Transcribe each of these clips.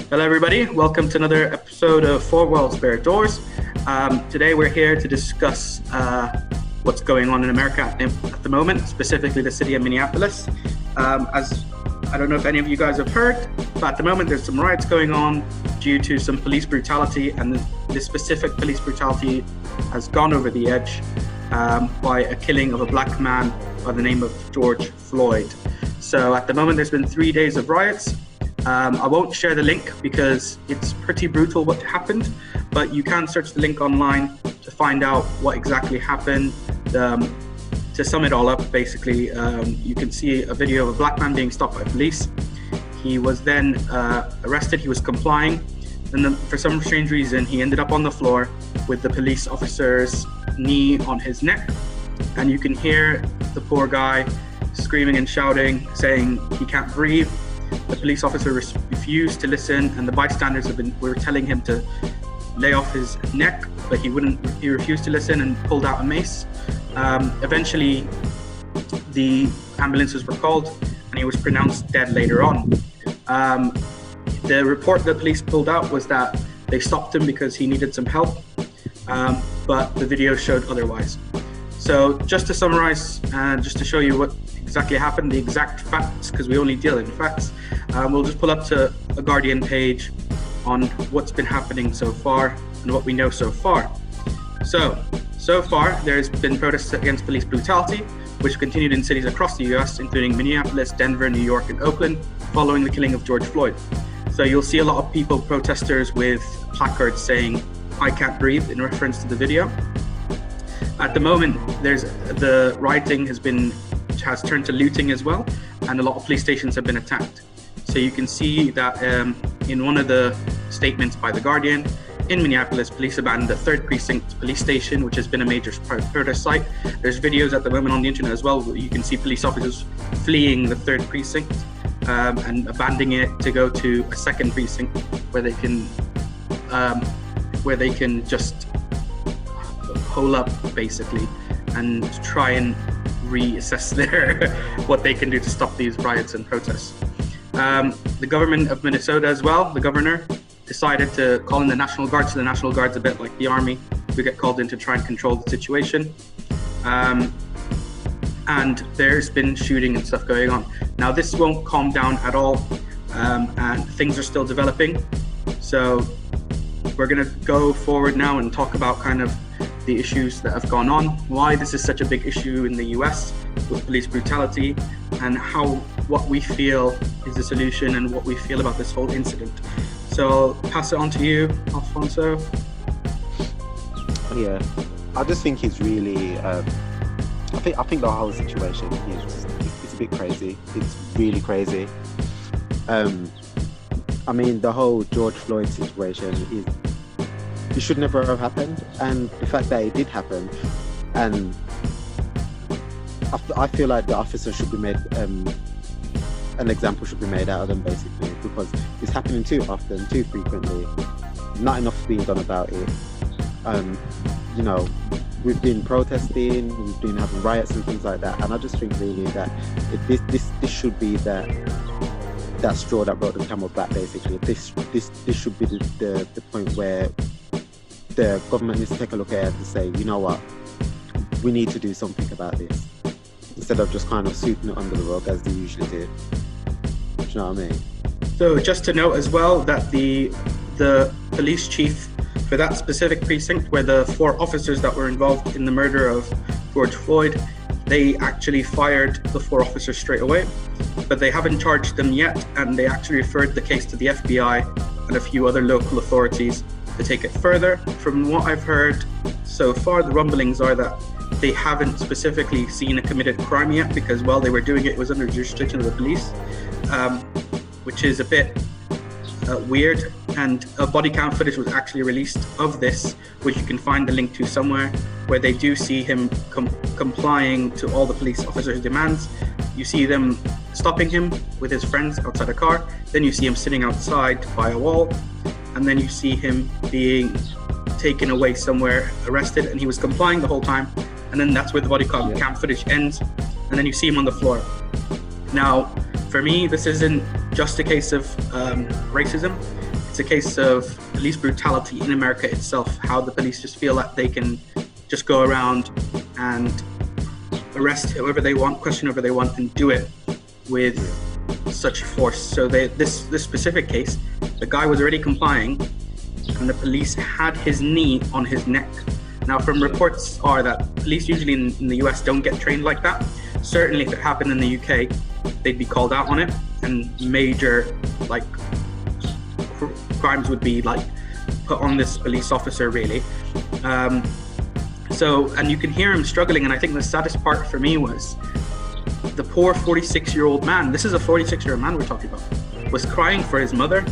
Hello everybody, welcome to another episode of Four Walls, Bare Doors. Today we're here to discuss what's going on in America at the moment, specifically the city of Minneapolis. As I don't know if any of you guys have heard, but at the moment there's some riots going on due to some police brutality, and this specific police brutality has gone over the edge by a killing of a black man by the name of George Floyd. So at the moment there's been 3 days of riots. I won't share the link because it's pretty brutal what happened, but you can search the link online to find out what exactly happened. To sum it all up, basically, you can see a video of a black man being stopped by police. He was then arrested. He was complying, and then for some strange reason he ended up on the floor with the police officer's knee on his neck, and you can hear the poor guy screaming and shouting, saying he can't breathe. The police officer refused to listen, and the bystanders were telling him to lay off his neck, but he refused to listen and pulled out a mace. Eventually the ambulances were called and he was pronounced dead later on. The report that police pulled out was that they stopped him because he needed some help, but the video showed otherwise. So just to summarize and just to show you what exactly happened, the exact facts, because we only deal in facts, we'll just pull up to a Guardian page on what's been happening so far and what we know so far. So far there's been protests against police brutality, which continued in cities across the US, including Minneapolis, Denver, New York, and Oakland, following the killing of George Floyd. So you'll see a lot of people, protesters, with placards saying "I can't breathe" in reference to the video. At the moment, the rioting has turned to looting as well, and a lot of police stations have been attacked. So you can see that in one of the statements by The Guardian, in Minneapolis, police abandoned the 3rd Precinct police station, which has been a major protest site. There's videos at the moment on the internet as well where you can see police officers fleeing the 3rd Precinct and abandoning it to go to a 2nd Precinct where they can just hole up basically and try and reassess what they can do to stop these riots and protests. The government of Minnesota as well, the governor, decided to call in the National Guard. So the National Guard's a bit like the army, who get called in to try and control the situation. And there's been shooting and stuff going on. Now this won't calm down at all, and things are still developing. So we're gonna go forward now and talk about kind of the issues that have gone on, why this is such a big issue in the US with police brutality, and what we feel is the solution and what we feel about this whole incident. So I'll pass it on to you, Alfonso. Yeah, I just think it's really, I think the whole situation it's a bit crazy. It's really crazy. I mean, the whole George Floyd situation it should never have happened, and the fact that it did happen, and I feel like the officer should be made, an example should be made out of them basically, because it's happening too often, too frequently. Not enough being done about it. You know, we've been protesting, we've been having riots and things like that, and I just think really that this should be that straw that brought the camel back basically. This should be the point where the government needs to take a look at it and say, you know what, we need to do something about this, instead of just kind of sweeping it under the rug as they usually do. Do you know what I mean? So just to note as well that the police chief for that specific precinct, where the 4 officers that were involved in the murder of George Floyd, they actually fired the 4 officers straight away, but they haven't charged them yet, and they actually referred the case to the FBI and a few other local authorities to take it further. From what I've heard so far, the rumblings are that they haven't specifically seen a committed crime yet, because while they were doing it, it was under jurisdiction of the police, which is a bit weird. And a body cam footage was actually released of this, which you can find the link to somewhere, where they do see him complying to all the police officers' demands. You see them stopping him with his friends outside a car, then you see him sitting outside by a wall, and then you see him being taken away somewhere, arrested, and he was complying the whole time. And then that's where the body cam footage ends, and then you see him on the floor. Now, for me, this isn't just a case of racism. it's a case of police brutality in America itself, how the police just feel that they can just go around and arrest whoever they want, question whoever they want, and do it with such force. So this specific case, the guy was already complying, and the police had his knee on his neck. Now, from reports are that police usually in the US don't get trained like that. Certainly, if it happened in the UK, they'd be called out on it, and major crimes would be put on this police officer, really. And you can hear him struggling, and I think the saddest part for me was the poor 46-year-old man. This is a 46-year-old man we're talking about, was crying for his mother.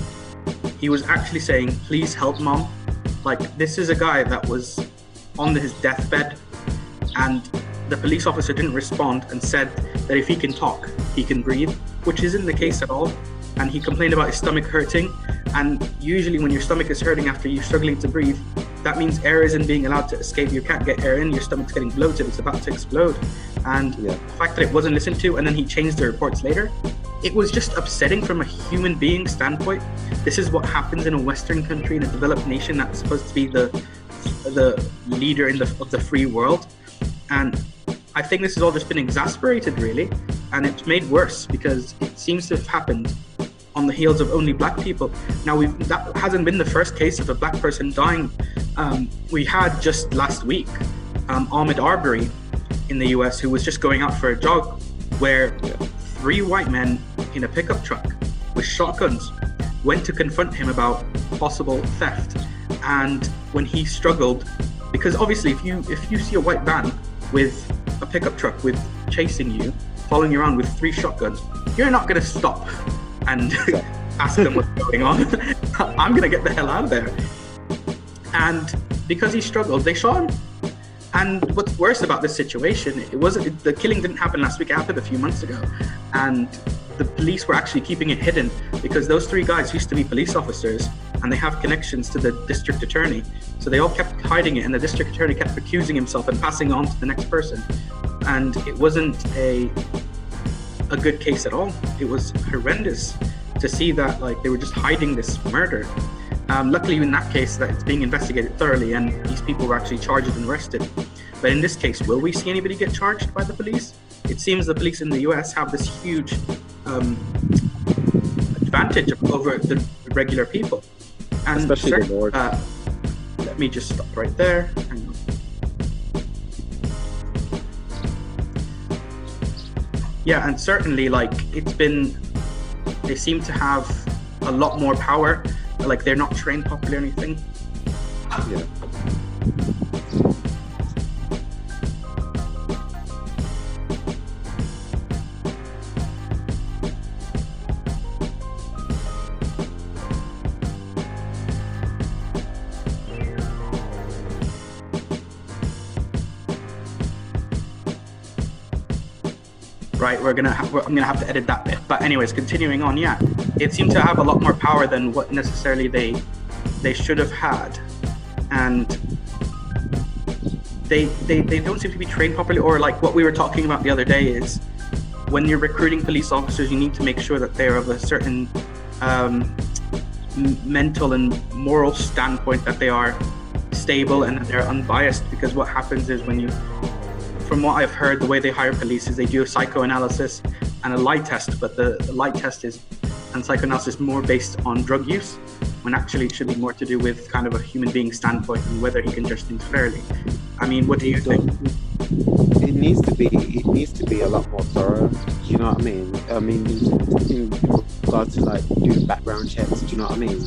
He was actually saying, "Please help, mom." This is a guy that was on his deathbed, and the police officer didn't respond and said that if he can talk, he can breathe, which isn't the case at all. And he complained about his stomach hurting, and usually when your stomach is hurting after you're struggling to breathe, that means air isn't being allowed to escape. You can't get air in, your stomach's getting bloated, it's about to explode. And the fact that it wasn't listened to, and then he changed the reports later, it was just upsetting from a human being standpoint. This is what happens in a Western country, in a developed nation that's supposed to be the leader of the free world. And I think this has all just been exasperated, really, and it's made worse because it seems to have happened on the heels of only black people. Now, that hasn't been the first case of a black person dying. We had just last week Ahmaud Arbery in the US, who was just going out for a jog, where 3 white men in a pickup truck with shotguns went to confront him about possible theft. And when he struggled, because obviously if you see a white van with a pickup truck with chasing you, following you around with 3 shotguns, you're not going to stop and ask them what's going on. I'm going to get the hell out of there. And because he struggled, they shot him. And what's worse about this situation, the killing didn't happen last week, it happened a few months ago. And the police were actually keeping it hidden because those 3 guys used to be police officers, and they have connections to the district attorney. So they all kept hiding it, and the district attorney kept accusing himself and passing on to the next person. And it wasn't a good case at all. It was horrendous to see that they were just hiding this murder. Luckily in that case that it's being investigated thoroughly, and these people were actually charged and arrested. But in this case, will we see anybody get charged by the police? It seems the police in the US have this huge advantage over the regular people. And especially the Lord. Let me just stop right there. Hang on. Yeah, and certainly they seem to have a lot more power. They're not trained properly or anything. Yeah. Right, I'm gonna have to edit that bit. But anyways, continuing on, yeah, it seemed to have a lot more power than what necessarily they should have had, and they don't seem to be trained properly. Or what we were talking about the other day is when you're recruiting police officers, you need to make sure that they're of a certain mental and moral standpoint, that they are stable and that they're unbiased. Because what happens is from what I've heard, the way they hire police is they do a psychoanalysis and a lie test, but the lie test and psychoanalysis more based on drug use, when actually it should be more to do with kind of a human being standpoint and whether he can judge things fairly. I mean, what do you think? It needs to be a lot more thorough. Do you know what I mean? I mean, in regards to doing background checks. Do you know what I mean?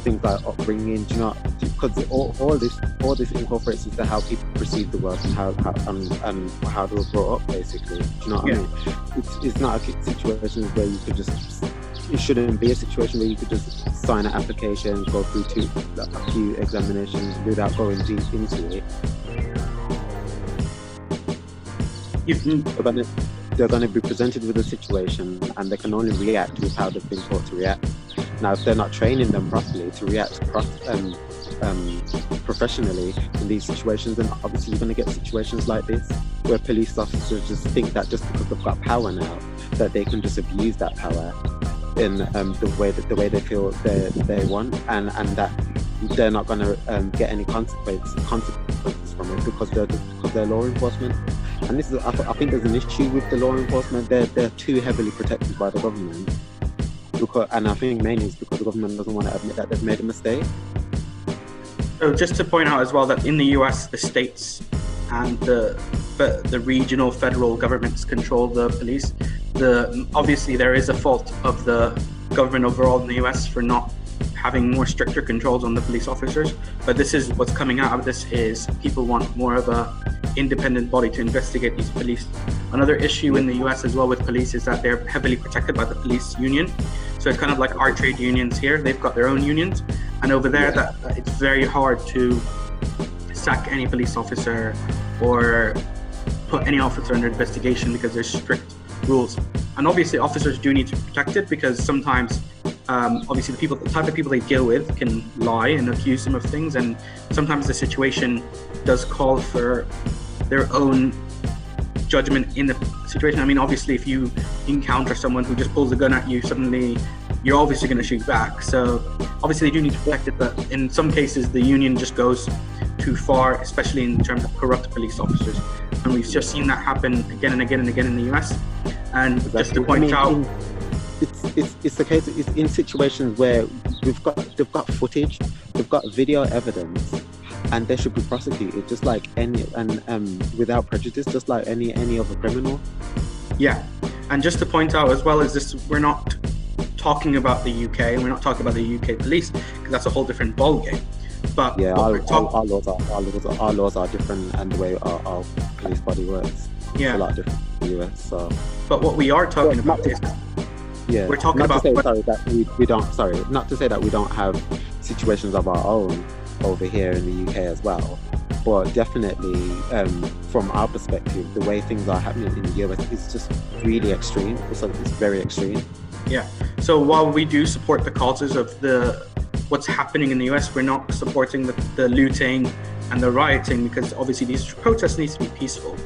Things like upbringing. Do you know? Because all this incorporates into how people perceive the world and how they were brought up, basically. Do you know what I mean? It's not a situation where you could just. It shouldn't be a situation where you could just sign an application, go through a few examinations without going deep into it. They're going to be presented with a situation, and they can only react with how they've been taught to react. Now, if they're not training them properly to react professionally in these situations, then obviously you're going to get situations like this, where police officers just think that just because they've got power now, that they can just abuse that power in the way they feel they want, and that they're not going to get any consequences from it because they're law enforcement. And this is, I think there's an issue with the law enforcement. They're too heavily protected by the government, and I think mainly it's because the government doesn't want to admit that they've made a mistake. So just to point out as well that in the US, the states and the regional federal governments control the police. Obviously there is a fault of the government overall in the US for not having more stricter controls on the police officers, but this is what's coming out of this is people want more of a independent body to investigate these police. Another issue in the US as well with police is that they're heavily protected by the police union. So it's kind of like our trade unions here, they've got their own unions, and over there that it's very hard to sack any police officer or put any officer under investigation because there's strict rules. And obviously officers do need to be protected because sometimes obviously the type of people they deal with can lie and accuse them of things, and sometimes the situation does call for their own judgment in the situation. I mean, obviously if you encounter someone who just pulls a gun at you, suddenly you're obviously going to shoot back. So obviously they do need to protect it, but in some cases the union just goes too far, especially in terms of corrupt police officers. And we've just seen that happen again and again and again in the US. And exactly. Just to point out, it's the case. It's in situations where they've got footage, they've got video evidence, and they should be prosecuted just like any without prejudice, just like any other criminal. Yeah, and just to point out as well is this: we're not talking about the UK, and we're not talking about the UK police because that's a whole different ballgame. But yeah, our laws are different, and the way our police body works. Yeah, a lot different in the US. So, but what we are talking about is. Yeah, we're talking not about. To say, not to say that we don't have situations of our own over here in the UK as well, but definitely from our perspective, the way things are happening in the US is just really extreme. It's very extreme. Yeah. So while we do support the causes of what's happening in the US, we're not supporting the looting and the rioting because obviously these protests need to be peaceful.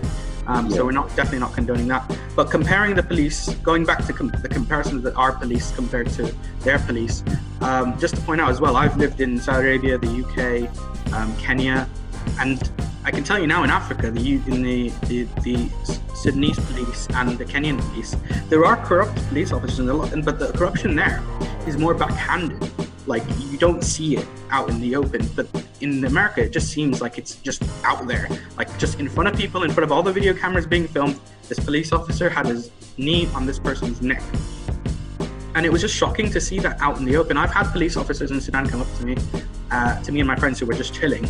So we're definitely not condoning that. But comparing the police, going back to the comparisons that our police compared to their police, just to point out as well, I've lived in Saudi Arabia, the UK, Kenya, and I can tell you now in Africa, the Sudanese police and the Kenyan police, there are corrupt police officers in a lot, but the corruption there is more backhanded. Like you don't see it out in the open, but in America it just seems like it's just out there, like just in front of people, in front of all the video cameras being filmed. This police officer had his knee on this person's neck, and it was just shocking to see that out in the open. I've had police officers in Sudan come up to me and my friends who were just chilling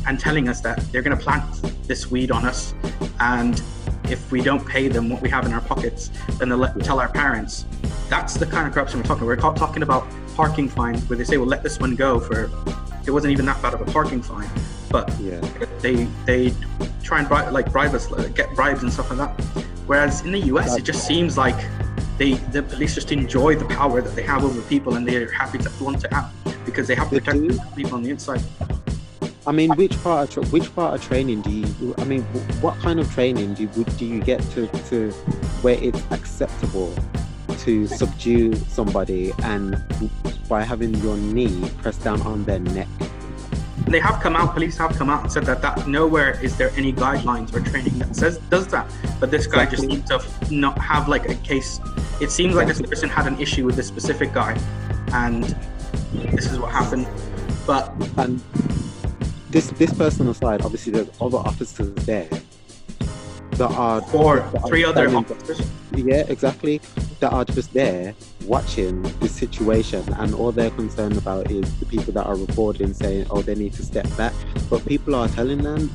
and telling us that they're going to plant this weed on us, and if we don't pay them what we have in our pockets, then they'll tell our parents. That's the kind of corruption we're talking about. We're talking about parking fines where they say, well, let this one go for, it wasn't even that bad of a parking fine, but they try and bribe us, get bribes and stuff like that. Whereas in the US, it just seems like the police just enjoy the power that they have over people, and they're happy to flaunt it out because they have protected people on the inside. I mean, which part of training do you? I mean, what kind of training do you get to where it's acceptable to subdue somebody and by having your knee pressed down on their neck? They have come out, police have come out and said that nowhere is there any guidelines or training that does that. But this guy just seems to not have like a case. It seems like this person had an issue with this specific guy, and this is what happened. But this person aside, obviously there's other officers there. Three other officers. Yeah, exactly. That are just there watching this situation, and all they're concerned about is the people that are recording saying, oh, they need to step back. But people are telling them,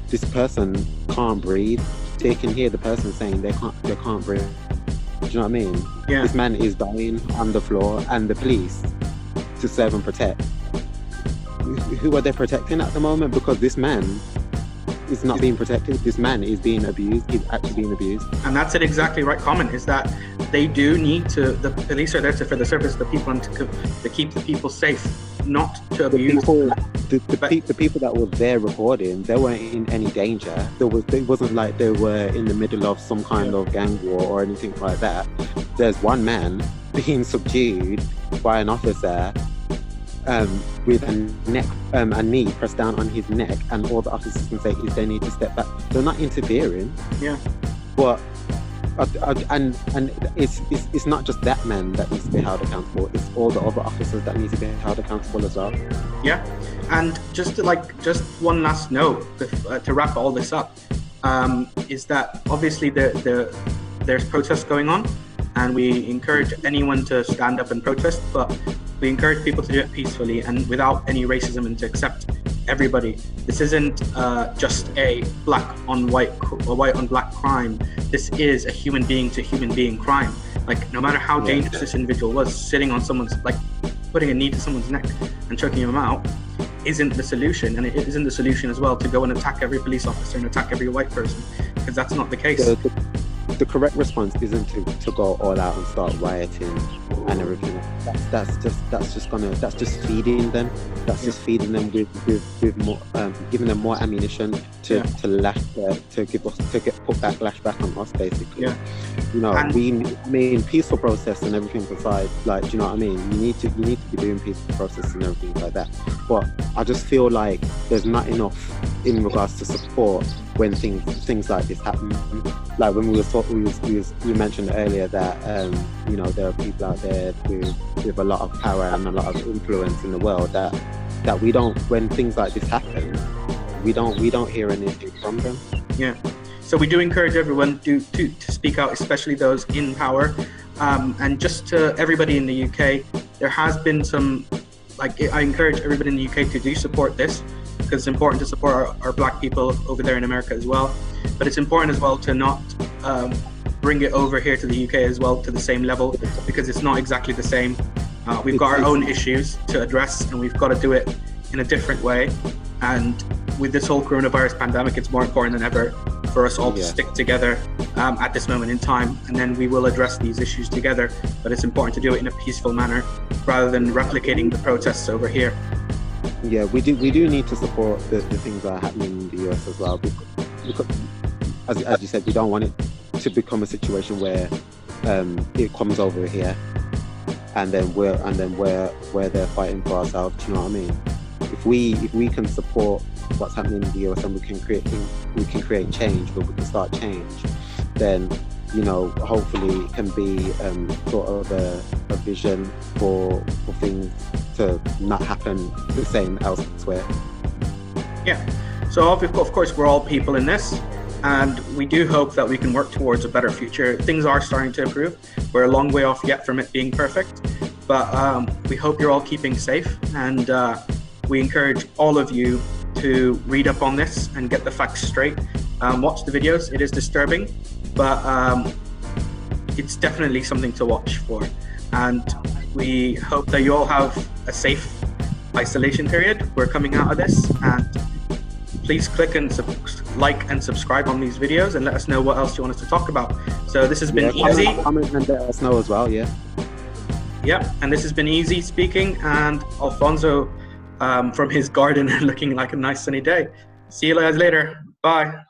this person can't breathe. They can hear the person saying they can't breathe. Do you know what I mean? Yeah. This man is dying on the floor, and the police to serve and protect. Who are they protecting at the moment? Because this man is not being protected. This man is being abused. He's actually being abused. And that's an exactly right comment, is that they do need to, the police are there for the service of the people and to keep the people safe. not to The abuse. the people that were there recording, they weren't in any danger. It wasn't like they were in the middle of some kind of gang war or anything like that. There's one man being subdued by an officer with a knee pressed down on his neck, and all the officers can say is they need to step back. They're not interfering. Yeah. But and it's not just that man that needs to be held accountable. It's all the other officers that need to be held accountable as well. Yeah, and just one last note to wrap all this up, is that obviously there's protests going on, and we encourage anyone to stand up and protest, but we encourage people to do it peacefully and without any racism, and to accept everybody. This isn't just a white on black crime. This is a human being to human being crime. Like, no matter how dangerous this individual was, sitting on someone's, like, putting a knee to someone's neck and choking him out isn't the solution. And it isn't the solution as well to go and attack every police officer and attack every white person, because that's not the case. The correct response isn't to go all out and start rioting and everything. That's just feeding them. That's just feeding them with more, giving them more ammunition to get put backlash back on us, basically. Yeah. You know, peaceful process and everything aside, like, do you know what I mean? You need to be doing peaceful process and everything like that. But I just feel like there's not enough in regards to support when things like this happen. Like when we mentioned earlier that you know, there are people out there with a lot of power and a lot of influence in the world that we don't, when things like this happen, we don't hear anything from them. Yeah. So we do encourage everyone to speak out, especially those in power. And just to everybody in the UK, there has been some, like, I encourage everybody in the UK to do support this, because it's important to support our black people over there in America as well. But it's important as well to not bring it over here to the UK as well to the same level, because it's not exactly the same. We've got our own issues to address, and we've got to do it in a different way. And with this whole coronavirus pandemic, it's more important than ever for us all to stick together at this moment in time, and then we will address these issues together. But it's important to do it in a peaceful manner rather than replicating the protests over here. Yeah, we do need to support the things that are happening in the US as well, because as you said, we don't want it to become a situation where it comes over here and then we're there fighting for ourselves. Do you know what I mean? If we can support what's happening in the US and we can create change, or we can start change, then, you know, hopefully it can be sort of a vision for things to not happen the same elsewhere. Yeah. So of course we're all people in this, and we do hope that we can work towards a better future. Things are starting to improve. We're a long way off yet from it being perfect, but we hope you're all keeping safe, and we encourage all of you to read up on this and get the facts straight. Watch the videos. It is disturbing, but it's definitely something to watch for. And we hope that you all have a safe isolation period. We're coming out of this, and please click and like and subscribe on these videos, and let us know what else you want us to talk about. So this has been Easy. Comment and let us know as well. Yeah. Yep. And this has been Easy speaking, and Alfonso from his garden looking like a nice sunny day. See you guys later. Bye.